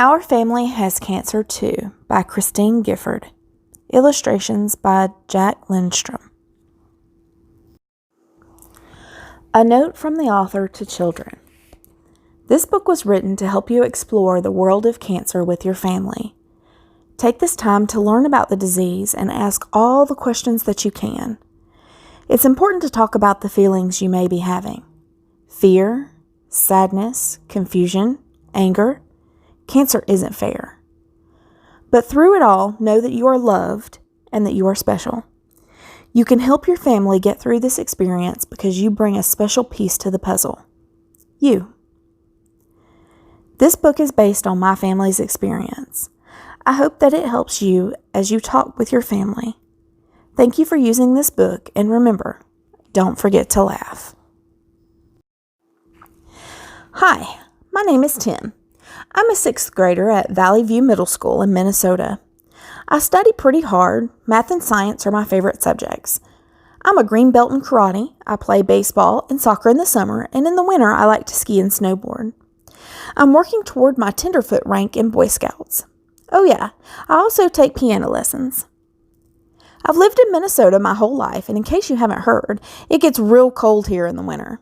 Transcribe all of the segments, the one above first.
Our Family Has Cancer Too by Christine Gifford. Illustrations by Jack Lindstrom. A note from the author to children. This book was written to help you explore the world of cancer with your family. Take this time to learn about the disease and ask all the questions that you can. It's important to talk about the feelings you may be having. Fear, sadness, confusion, anger. Cancer isn't fair. But through it all, know that you are loved and that you are special. You can help your family get through this experience because you bring a special piece to the puzzle. You. This book is based on my family's experience. I hope that it helps you as you talk with your family. Thank you for using this book, and remember, don't forget to laugh. Hi, my name is Tim. I'm a 6th grader at Valley View Middle School in Minnesota. I study pretty hard. Math and science are my favorite subjects. I'm a green belt in karate. I play baseball and soccer in the summer, and in the winter I like to ski and snowboard. I'm working toward my tenderfoot rank in Boy Scouts. Oh yeah, I also take piano lessons. I've lived in Minnesota my whole life, and in case you haven't heard, it gets real cold here in the winter.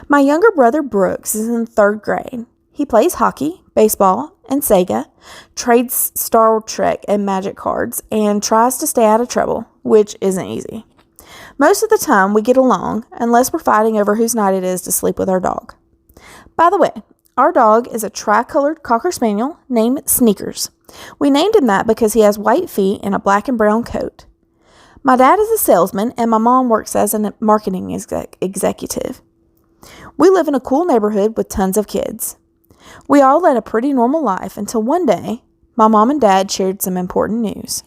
My younger brother Brooks is in 3rd grade. He plays hockey, baseball, and Sega, trades Star Trek and Magic cards, and tries to stay out of trouble, which isn't easy. Most of the time we get along, unless we're fighting over whose night it is to sleep with our dog. By the way, our dog is a tri-colored Cocker Spaniel named Sneakers. We named him that because he has white feet and a black and brown coat. My dad is a salesman, and my mom works as a marketing executive. We live in a cool neighborhood with tons of kids. We all led a pretty normal life until one day, my mom and dad shared some important news.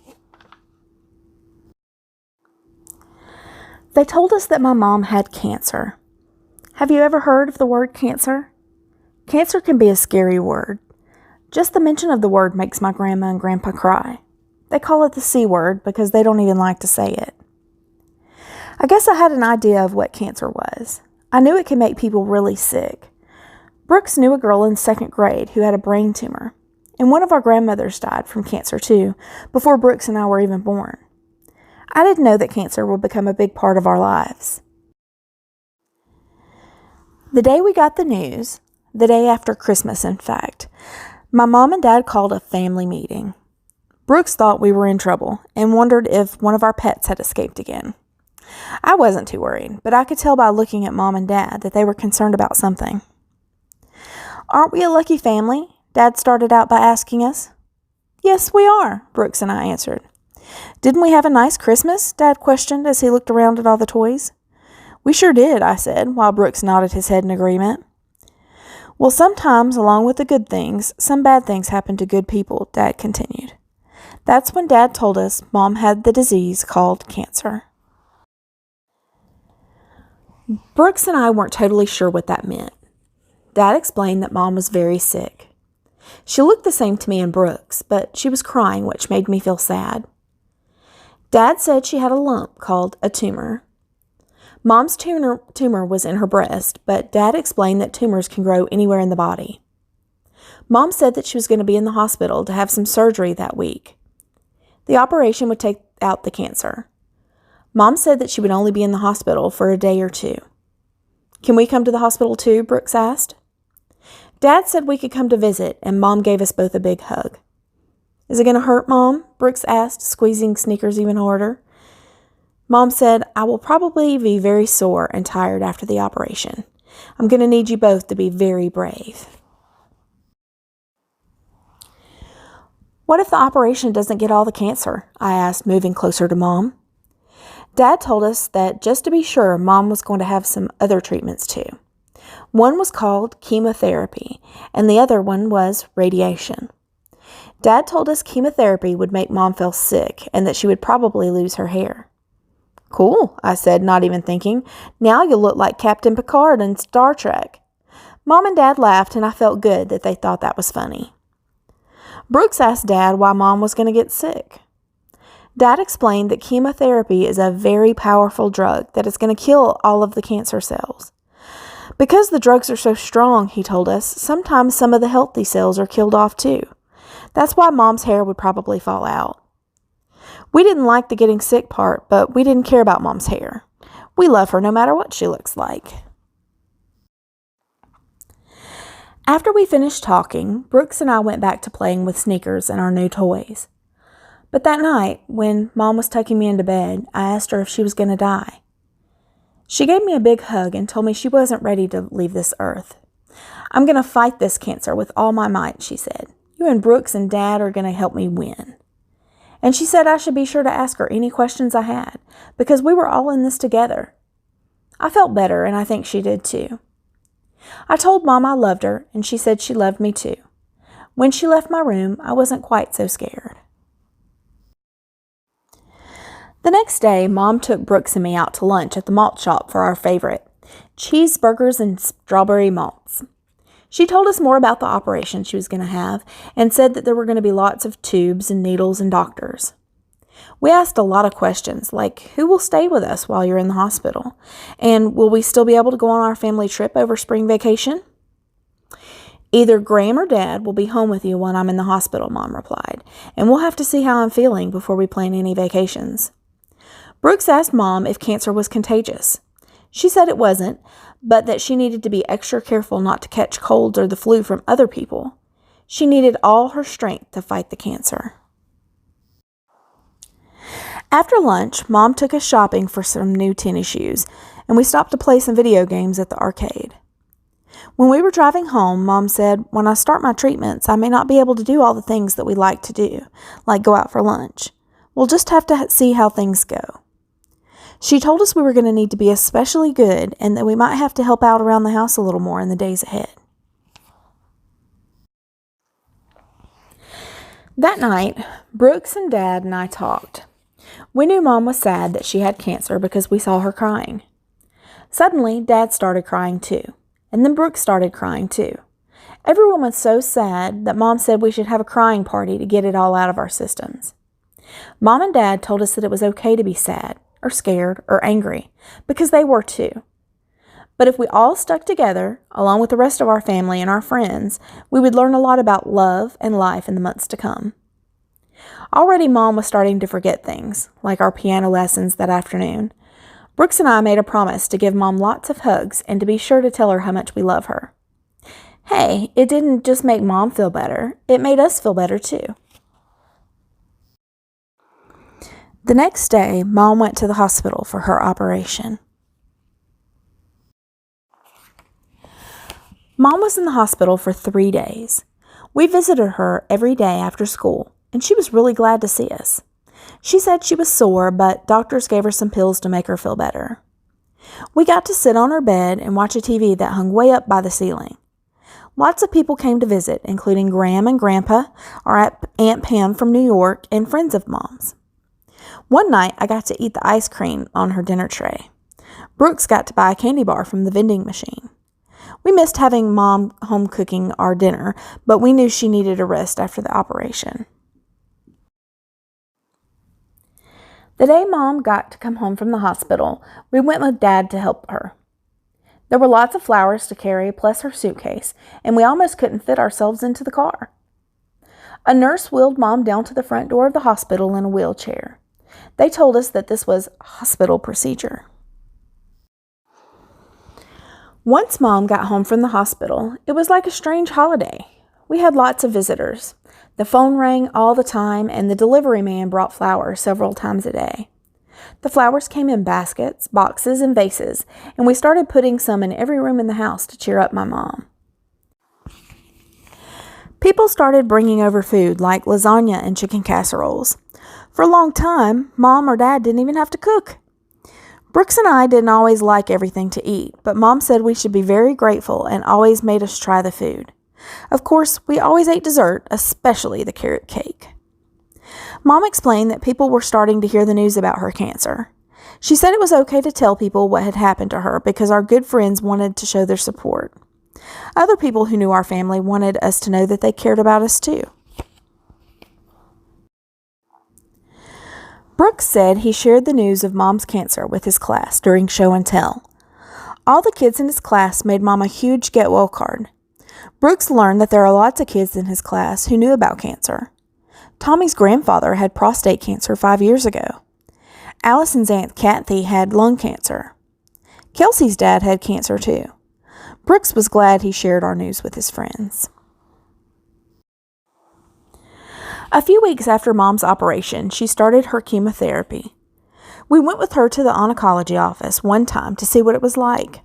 They told us that my mom had cancer. Have you ever heard of the word cancer? Cancer can be a scary word. Just the mention of the word makes my grandma and grandpa cry. They call it the C word because they don't even like to say it. I guess I had an idea of what cancer was. I knew it can make people really sick. Brooks knew a girl in 2nd grade who had a brain tumor, and one of our grandmothers died from cancer too, before Brooks and I were even born. I didn't know that cancer would become a big part of our lives. The day we got the news, the day after Christmas in fact, my mom and dad called a family meeting. Brooks thought we were in trouble and wondered if one of our pets had escaped again. I wasn't too worried, but I could tell by looking at mom and dad that they were concerned about something. Aren't we a lucky family? Dad started out by asking us. Yes, we are, Brooks and I answered. Didn't we have a nice Christmas? Dad questioned as he looked around at all the toys. We sure did, I said, while Brooks nodded his head in agreement. Well, sometimes, along with the good things, some bad things happen to good people, Dad continued. That's when Dad told us Mom had the disease called cancer. Brooks and I weren't totally sure what that meant. Dad explained that Mom was very sick. She looked the same to me and Brooks, but she was crying, which made me feel sad. Dad said she had a lump called a tumor. Mom's tumor was in her breast, but Dad explained that tumors can grow anywhere in the body. Mom said that she was going to be in the hospital to have some surgery that week. The operation would take out the cancer. Mom said that she would only be in the hospital for a day or 2. Can we come to the hospital too? Brooks asked. Dad said we could come to visit, and Mom gave us both a big hug. Is it going to hurt, Mom? Brooks asked, squeezing Sneakers even harder. Mom said, I will probably be very sore and tired after the operation. I'm going to need you both to be very brave. What if the operation doesn't get all the cancer? I asked, moving closer to Mom. Dad told us that just to be sure, Mom was going to have some other treatments too. One was called chemotherapy, and the other one was radiation. Dad told us chemotherapy would make Mom feel sick and that she would probably lose her hair. Cool, I said, not even thinking. Now you'll look like Captain Picard in Star Trek. Mom and Dad laughed, and I felt good that they thought that was funny. Brooks asked Dad why Mom was going to get sick. Dad explained that chemotherapy is a very powerful drug that is going to kill all of the cancer cells. Because the drugs are so strong, he told us, sometimes some of the healthy cells are killed off too. That's why Mom's hair would probably fall out. We didn't like the getting sick part, but we didn't care about Mom's hair. We love her no matter what she looks like. After we finished talking, Brooks and I went back to playing with sneakers and our new toys. But that night, when Mom was tucking me into bed, I asked her if she was going to die. She gave me a big hug and told me she wasn't ready to leave this earth. "I'm going to fight this cancer with all my might," she said. "You and Brooks and Dad are going to help me win." And she said I should be sure to ask her any questions I had, because we were all in this together. I felt better, and I think she did too. I told Mom I loved her, and she said she loved me too. When she left my room, I wasn't quite so scared. The next day, Mom took Brooks and me out to lunch at the malt shop for our favorite, cheeseburgers and strawberry malts. She told us more about the operation she was going to have and said that there were going to be lots of tubes and needles and doctors. We asked a lot of questions, like who will stay with us while you're in the hospital? And will we still be able to go on our family trip over spring vacation? "Either Graham or Dad will be home with you when I'm in the hospital," Mom replied, "and we'll have to see how I'm feeling before we plan any vacations." Brooks asked Mom if cancer was contagious. She said it wasn't, but that she needed to be extra careful not to catch colds or the flu from other people. She needed all her strength to fight the cancer. After lunch, Mom took us shopping for some new tennis shoes, and we stopped to play some video games at the arcade. When we were driving home, Mom said, "When I start my treatments, I may not be able to do all the things that we like to do, like go out for lunch. We'll just have to see how things go." She told us we were going to need to be especially good and that we might have to help out around the house a little more in the days ahead. That night, Brooks and Dad and I talked. We knew Mom was sad that she had cancer because we saw her crying. Suddenly, Dad started crying too, and then Brooks started crying too. Everyone was so sad that Mom said we should have a crying party to get it all out of our systems. Mom and Dad told us that it was okay to be sad, or scared, or angry, because they were too. But if we all stuck together, along with the rest of our family and our friends, we would learn a lot about love and life in the months to come. Already Mom was starting to forget things, like our piano lessons that afternoon. Brooks and I made a promise to give Mom lots of hugs and to be sure to tell her how much we love her. Hey, it didn't just make Mom feel better, it made us feel better too. The next day, Mom went to the hospital for her operation. Mom was in the hospital for 3 days. We visited her every day after school, and she was really glad to see us. She said she was sore, but doctors gave her some pills to make her feel better. We got to sit on her bed and watch a TV that hung way up by the ceiling. Lots of people came to visit, including Graham and Grandpa, our Aunt Pam from New York, and friends of Mom's. One night, I got to eat the ice cream on her dinner tray. Brooks got to buy a candy bar from the vending machine. We missed having Mom home cooking our dinner, but we knew she needed a rest after the operation. The day Mom got to come home from the hospital, we went with Dad to help her. There were lots of flowers to carry, plus her suitcase, and we almost couldn't fit ourselves into the car. A nurse wheeled Mom down to the front door of the hospital in a wheelchair. They told us that this was a hospital procedure. Once Mom got home from the hospital, it was like a strange holiday. We had lots of visitors. The phone rang all the time, and the delivery man brought flowers several times a day. The flowers came in baskets, boxes, and vases, and we started putting some in every room in the house to cheer up my mom. People started bringing over food like lasagna and chicken casseroles. For a long time, Mom or Dad didn't even have to cook. Brooks and I didn't always like everything to eat, but Mom said we should be very grateful and always made us try the food. Of course, we always ate dessert, especially the carrot cake. Mom explained that people were starting to hear the news about her cancer. She said it was okay to tell people what had happened to her because our good friends wanted to show their support. Other people who knew our family wanted us to know that they cared about us too. Brooks said he shared the news of Mom's cancer with his class during show and tell. All the kids in his class made Mom a huge get well card. Brooks learned that there are lots of kids in his class who knew about cancer. Tommy's grandfather had prostate cancer 5 years ago. Allison's Aunt Kathy had lung cancer. Kelsey's dad had cancer too. Brooks was glad he shared our news with his friends. A few weeks after Mom's operation, she started her chemotherapy. We went with her to the oncology office one time to see what it was like.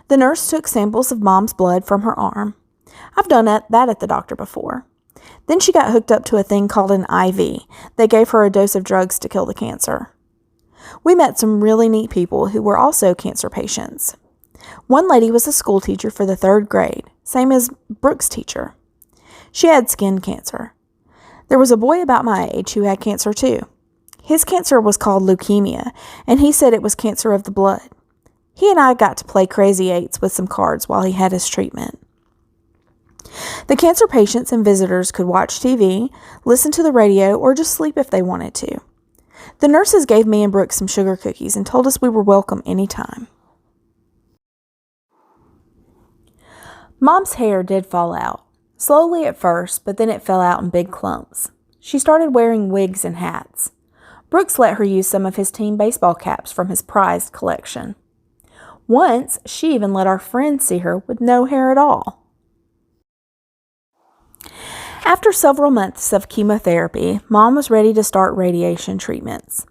The nurse took samples of Mom's blood from her arm. I've done that at the doctor before. Then she got hooked up to a thing called an IV. They gave her a dose of drugs to kill the cancer. We met some really neat people who were also cancer patients. One lady was a school teacher for the 3rd grade, same as Brooks' teacher. She had skin cancer. There was a boy about my age who had cancer too. His cancer was called leukemia, and he said it was cancer of the blood. He and I got to play crazy eights with some cards while he had his treatment. The cancer patients and visitors could watch TV, listen to the radio, or just sleep if they wanted to. The nurses gave me and Brooks some sugar cookies and told us we were welcome anytime. Mom's hair did fall out. Slowly at first, but then it fell out in big clumps. She started wearing wigs and hats. Brooks let her use some of his team baseball caps from his prized collection. Once, she even let our friends see her with no hair at all. After several months of chemotherapy, Mom was ready to start radiation treatments.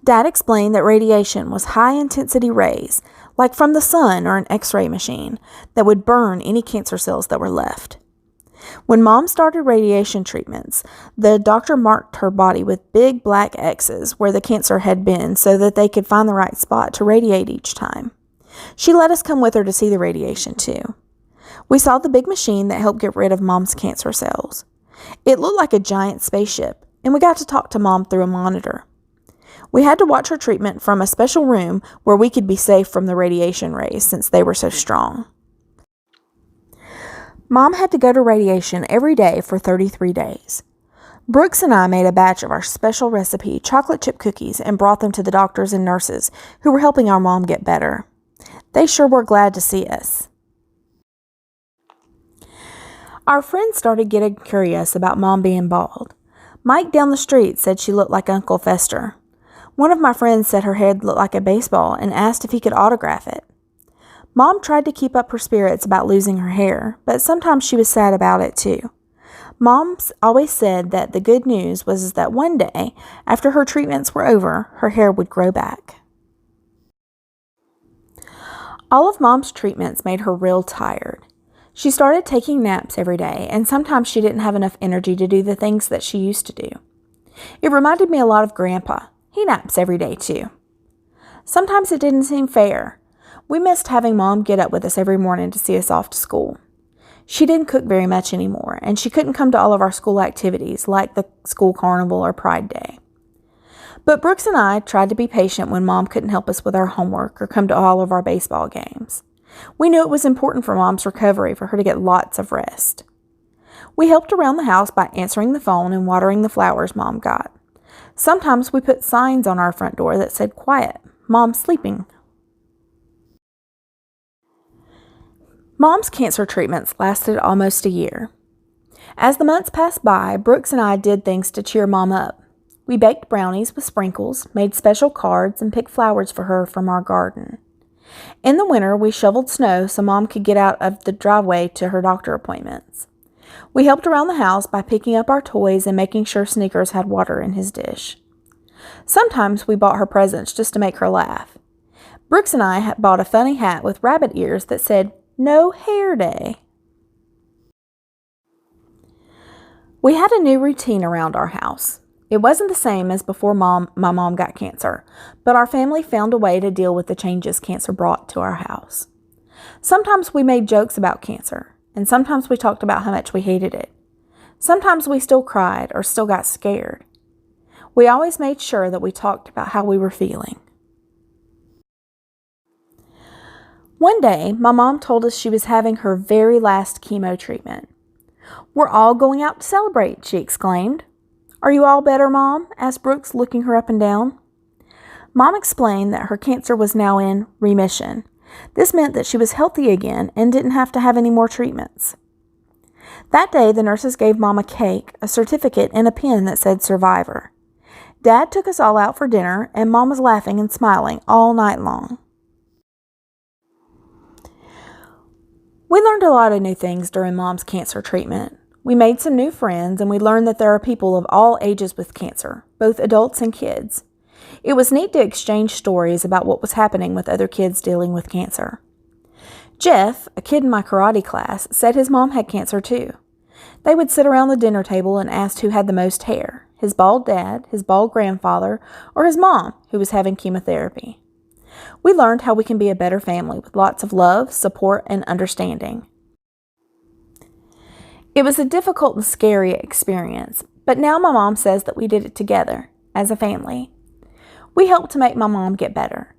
Dad explained that radiation was high-intensity rays, like from the sun or an X-ray machine, that would burn any cancer cells that were left. When Mom started radiation treatments, the doctor marked her body with big black X's where the cancer had been so that they could find the right spot to radiate each time. She let us come with her to see the radiation too. We saw the big machine that helped get rid of Mom's cancer cells. It looked like a giant spaceship, and we got to talk to Mom through a monitor. We had to watch her treatment from a special room where we could be safe from the radiation rays since they were so strong. Mom had to go to radiation every day for 33 days. Brooks and I made a batch of our special recipe chocolate chip cookies and brought them to the doctors and nurses who were helping our mom get better. They sure were glad to see us. Our friends started getting curious about Mom being bald. Mike down the street said she looked like Uncle Fester. One of my friends said her head looked like a baseball and asked if he could autograph it. Mom tried to keep up her spirits about losing her hair, but sometimes she was sad about it too. Mom's always said that the good news was that one day, after her treatments were over, her hair would grow back. All of Mom's treatments made her real tired. She started taking naps every day, and sometimes she didn't have enough energy to do the things that she used to do. It reminded me a lot of Grandpa. He naps every day too. Sometimes it didn't seem fair. We missed having Mom get up with us every morning to see us off to school. She didn't cook very much anymore, and she couldn't come to all of our school activities like the school carnival or Pride Day. But Brooks and I tried to be patient when Mom couldn't help us with our homework or come to all of our baseball games. We knew it was important for Mom's recovery for her to get lots of rest. We helped around the house by answering the phone and watering the flowers Mom got. Sometimes we put signs on our front door that said, "Quiet, Mom's sleeping." Mom's cancer treatments lasted almost a year. As the months passed by, Brooks and I did things to cheer Mom up. We baked brownies with sprinkles, made special cards, and picked flowers for her from our garden. In the winter, we shoveled snow so Mom could get out of the driveway to her doctor appointments. We helped around the house by picking up our toys and making sure Snickers had water in his dish. Sometimes we bought her presents just to make her laugh. Brooks and I had bought a funny hat with rabbit ears that said, "No hair day." We had a new routine around our house. It wasn't the same as before my mom got cancer, but our family found a way to deal with the changes cancer brought to our house. Sometimes we made jokes about cancer, and sometimes we talked about how much we hated it. Sometimes we still cried or still got scared. We always made sure that we talked about how we were feeling. One day, my mom told us she was having her very last chemo treatment. "We're all going out to celebrate," she exclaimed. "Are you all better, Mom?" asked Brooks, looking her up and down. Mom explained that her cancer was now in remission. This meant that she was healthy again and didn't have to have any more treatments. That day, the nurses gave Mom a cake, a certificate, and a pin that said Survivor. Dad took us all out for dinner, and Mom was laughing and smiling all night long. We learned a lot of new things during Mom's cancer treatment. We made some new friends, and we learned that there are people of all ages with cancer, both adults and kids. It was neat to exchange stories about what was happening with other kids dealing with cancer. Jeff, a kid in my karate class, said his mom had cancer too. They would sit around the dinner table and ask who had the most hair, his bald dad, his bald grandfather, or his mom, who was having chemotherapy. We learned how we can be a better family with lots of love, support, and understanding. It was a difficult and scary experience, but now my mom says that we did it together, as a family. We helped to make my mom get better.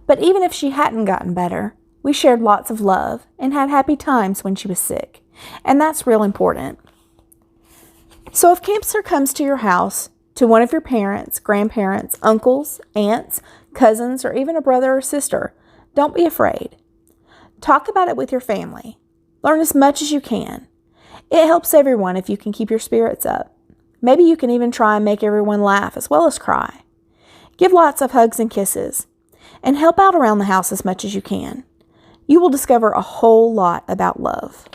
But even if she hadn't gotten better, we shared lots of love and had happy times when she was sick, and that's real important. So if cancer comes to your house, to one of your parents, grandparents, uncles, aunts, cousins, or even a brother or sister, don't be afraid. Talk about it with your family. Learn as much as you can. It helps everyone if you can keep your spirits up. Maybe you can even try and make everyone laugh as well as cry. Give lots of hugs and kisses, and help out around the house as much as you can. You will discover a whole lot about love.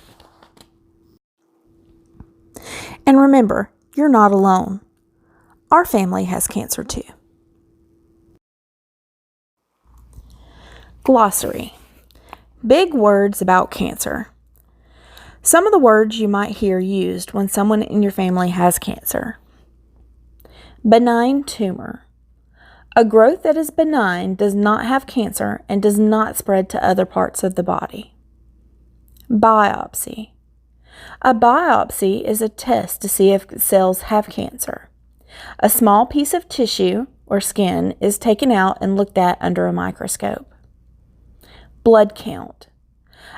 And remember, you're not alone. Our family has cancer too. Glossary. Big words about cancer. Some of the words you might hear used when someone in your family has cancer. Benign tumor. A growth that is benign does not have cancer and does not spread to other parts of the body. Biopsy. A biopsy is a test to see if cells have cancer. A small piece of tissue or skin is taken out and looked at under a microscope. Blood count.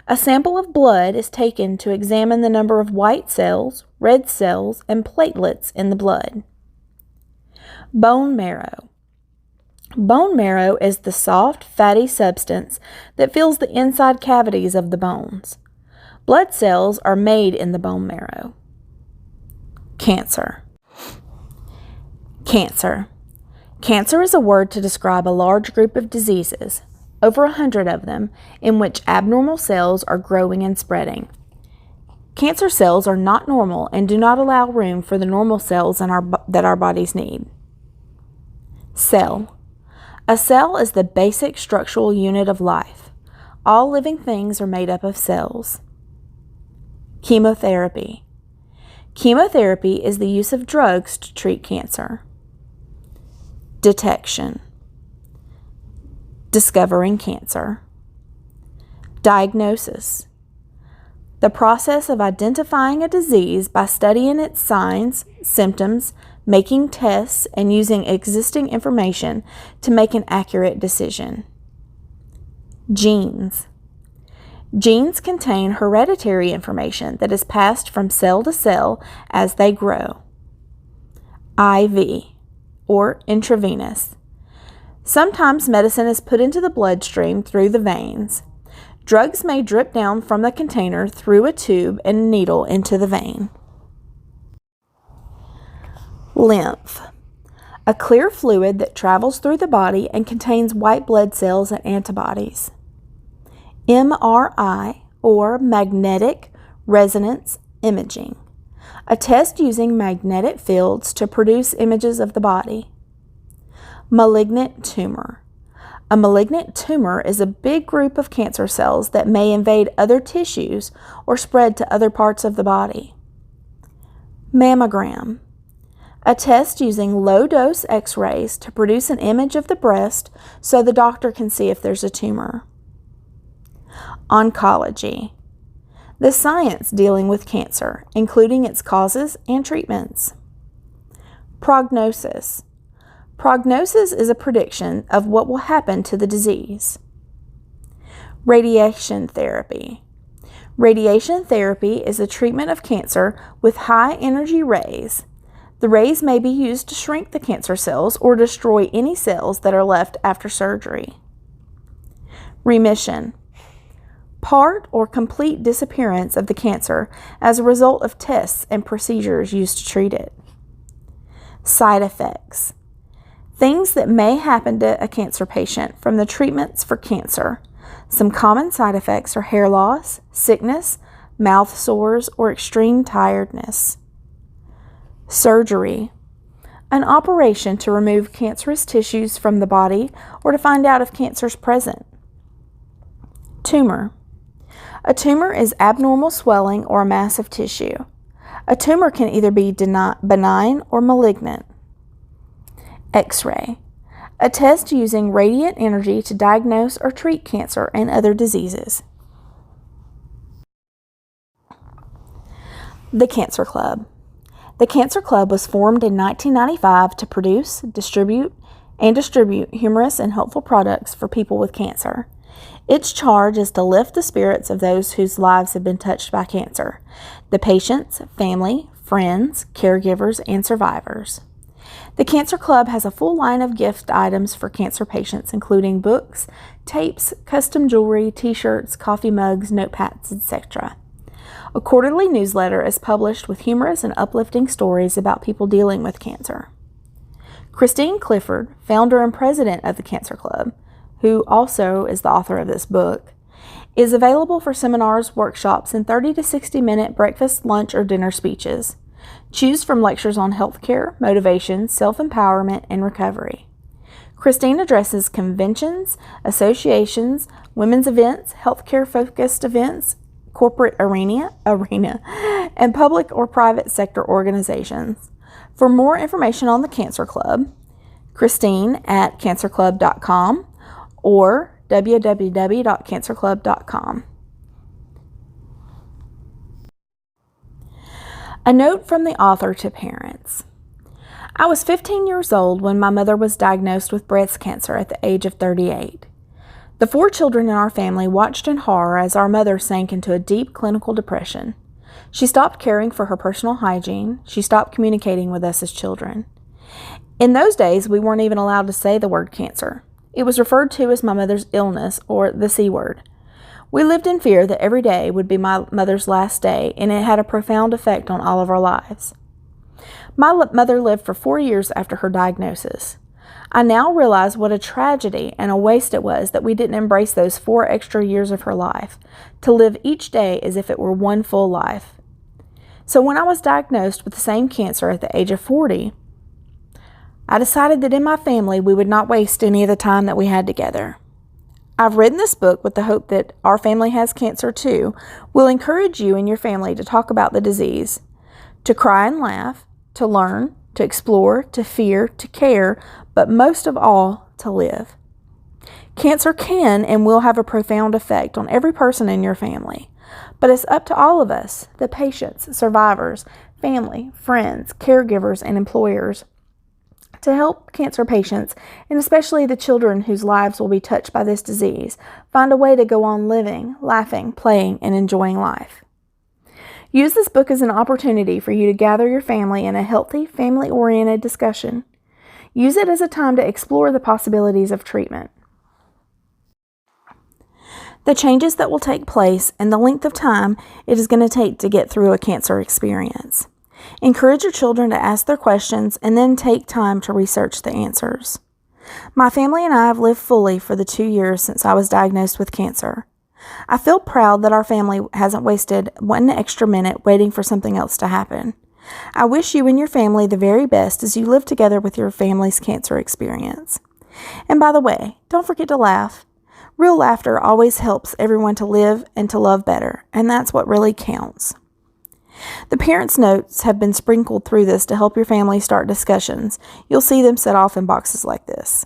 A sample of blood is taken to examine the number of white cells, red cells, and platelets in the blood. Bone marrow. Bone marrow is the soft, fatty substance that fills the inside cavities of the bones. Blood cells are made in the bone marrow. Cancer. Cancer. Cancer is a word to describe a large group of diseases, over 100 of them, in which abnormal cells are growing and spreading. Cancer cells are not normal and do not allow room for the normal cells that our bodies need. Cell. A cell is the basic structural unit of life. All living things are made up of cells. Chemotherapy. Chemotherapy is the use of drugs to treat cancer. Detection. Discovering cancer. Diagnosis. The process of identifying a disease by studying its signs, symptoms, making tests, and using existing information to make an accurate decision. Genes. Genes contain hereditary information that is passed from cell to cell as they grow. IV, or intravenous. Sometimes medicine is put into the bloodstream through the veins. Drugs may drip down from the container through a tube and needle into the vein. Lymph. A clear fluid that travels through the body and contains white blood cells and antibodies. MRI, or magnetic resonance imaging. A test using magnetic fields to produce images of the body. Malignant tumor. A malignant tumor is a big group of cancer cells that may invade other tissues or spread to other parts of the body. Mammogram. A test using low-dose X-rays to produce an image of the breast so the doctor can see if there's a tumor. Oncology. The science dealing with cancer, including its causes and treatments. Prognosis. Prognosis is a prediction of what will happen to the disease. Radiation therapy. Radiation therapy is a treatment of cancer with high-energy rays. The rays may be used to shrink the cancer cells or destroy any cells that are left after surgery. Remission. part or complete disappearance of the cancer as a result of tests and procedures used to treat it. Side effects. Things that may happen to a cancer patient from the treatments for cancer. Some common side effects are hair loss, sickness, mouth sores, or extreme tiredness. Surgery. An operation to remove cancerous tissues from the body or to find out if cancer is present. Tumor. A tumor is abnormal swelling or a mass of tissue. A tumor can either be benign or malignant. X-ray. A test using radiant energy to diagnose or treat cancer and other diseases. The Cancer Club. The Cancer Club was formed in 1995 to produce, distribute humorous and helpful products for people with cancer. Its charge is to lift the spirits of those whose lives have been touched by cancer, the patients, family, friends, caregivers, and survivors. The Cancer Club has a full line of gift items for cancer patients, including books, tapes, custom jewelry, t-shirts, coffee mugs, notepads, etc. A quarterly newsletter is published with humorous and uplifting stories about people dealing with cancer. Christine Clifford, founder and president of the Cancer Club, who also is the author of this book, is available for seminars, workshops, and 30 to 60-minute breakfast, lunch, or dinner speeches. Choose from lectures on healthcare, motivation, self-empowerment, and recovery. Christine addresses conventions, associations, women's events, healthcare-focused events, corporate arena, and public or private sector organizations. For more information on the Cancer Club, Christine at cancerclub.com or www.cancerclub.com. A note from the author to parents. I was 15 years old when my mother was diagnosed with breast cancer at the age of 38. The 4 children in our family watched in horror as our mother sank into a deep clinical depression. She stopped caring for her personal hygiene. She stopped communicating with us as children. In those days, we weren't even allowed to say the word cancer. It was referred to as my mother's illness, or the C word. We lived in fear that every day would be my mother's last day, and it had a profound effect on all of our lives. My mother lived for 4 years after her diagnosis. I now realize what a tragedy and a waste it was that we didn't embrace those 4 extra years of her life, to live each day as if it were one full life. So when I was diagnosed with the same cancer at the age of 40, I decided that in my family we would not waste any of the time that we had together. I've written this book with the hope that Our Family Has Cancer Too will encourage you and your family to talk about the disease, to cry and laugh, to learn, to explore, to fear, to care, but most of all, to live. Cancer can and will have a profound effect on every person in your family, but it's up to all of us, the patients, survivors, family, friends, caregivers, and employers, to help cancer patients, and especially the children whose lives will be touched by this disease, find a way to go on living, laughing, playing, and enjoying life. Use this book as an opportunity for you to gather your family in a healthy, family-oriented discussion. Use it as a time to explore the possibilities of treatment, the changes that will take place, and the length of time it is going to take to get through a cancer experience. Encourage your children to ask their questions and then take time to research the answers. My family and I have lived fully for the 2 years since I was diagnosed with cancer. I feel proud that our family hasn't wasted 1 extra minute waiting for something else to happen. I wish you and your family the very best as you live together with your family's cancer experience. And by the way, don't forget to laugh. Real laughter always helps everyone to live and to love better, and that's what really counts. The parents' notes have been sprinkled through this to help your family start discussions. You'll see them set off in boxes like this.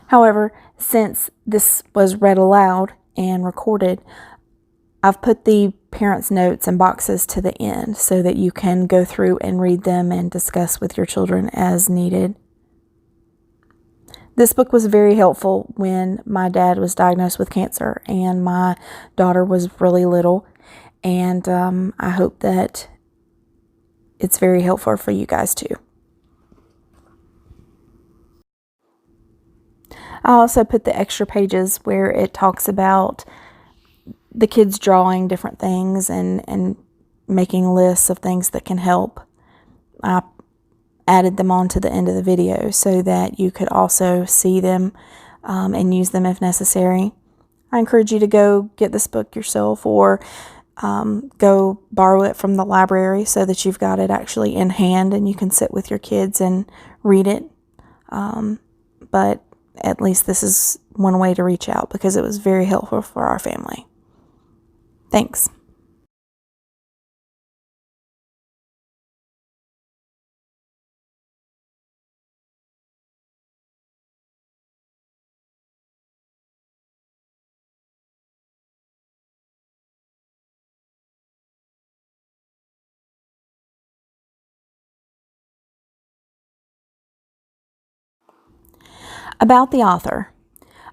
However, since this was read aloud and recorded, I've put the parents' notes and boxes to the end so that you can go through and read them and discuss with your children as needed. This book was very helpful when my dad was diagnosed with cancer and my daughter was really little. And I hope that it's very helpful for you guys too. I also put the extra pages where it talks about the kids drawing different things and making lists of things that can help. I added them on to the end of the video so that you could also see them and use them if necessary. I encourage you to go get this book yourself or go borrow it from the library so that you've got it actually in hand and you can sit with your kids and read it. But at least this is one way to reach out because it was very helpful for our family. Thanks. About the author.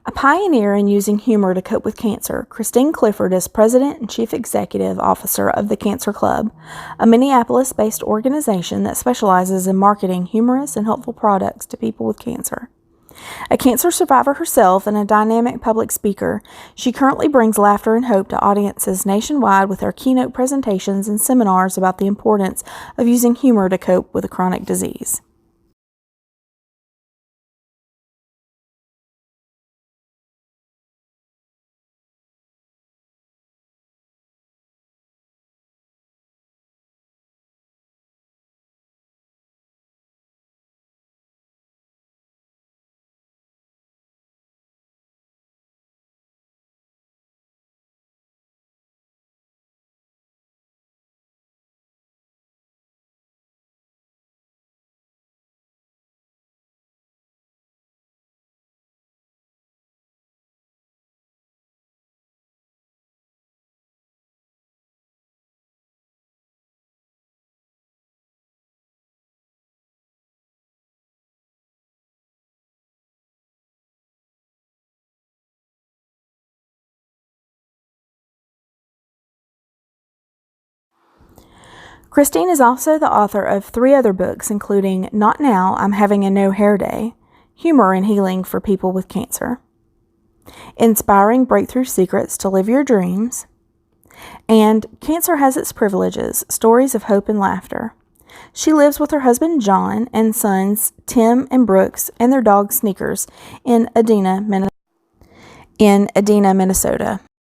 A pioneer in using humor to cope with cancer, Christine Clifford is President and Chief Executive Officer of the Cancer Club, a Minneapolis-based organization that specializes in marketing humorous and helpful products to people with cancer. A cancer survivor herself and a dynamic public speaker, she currently brings laughter and hope to audiences nationwide with her keynote presentations and seminars about the importance of using humor to cope with a chronic disease. Christine is also the author of 3 other books, including Not Now, I'm Having a No Hair Day, Humor and Healing for People with Cancer, Inspiring Breakthrough Secrets to Live Your Dreams, and Cancer Has Its Privileges, Stories of Hope and Laughter. She lives with her husband John and sons Tim and Brooks and their dog Sneakers in Edina, Minnesota.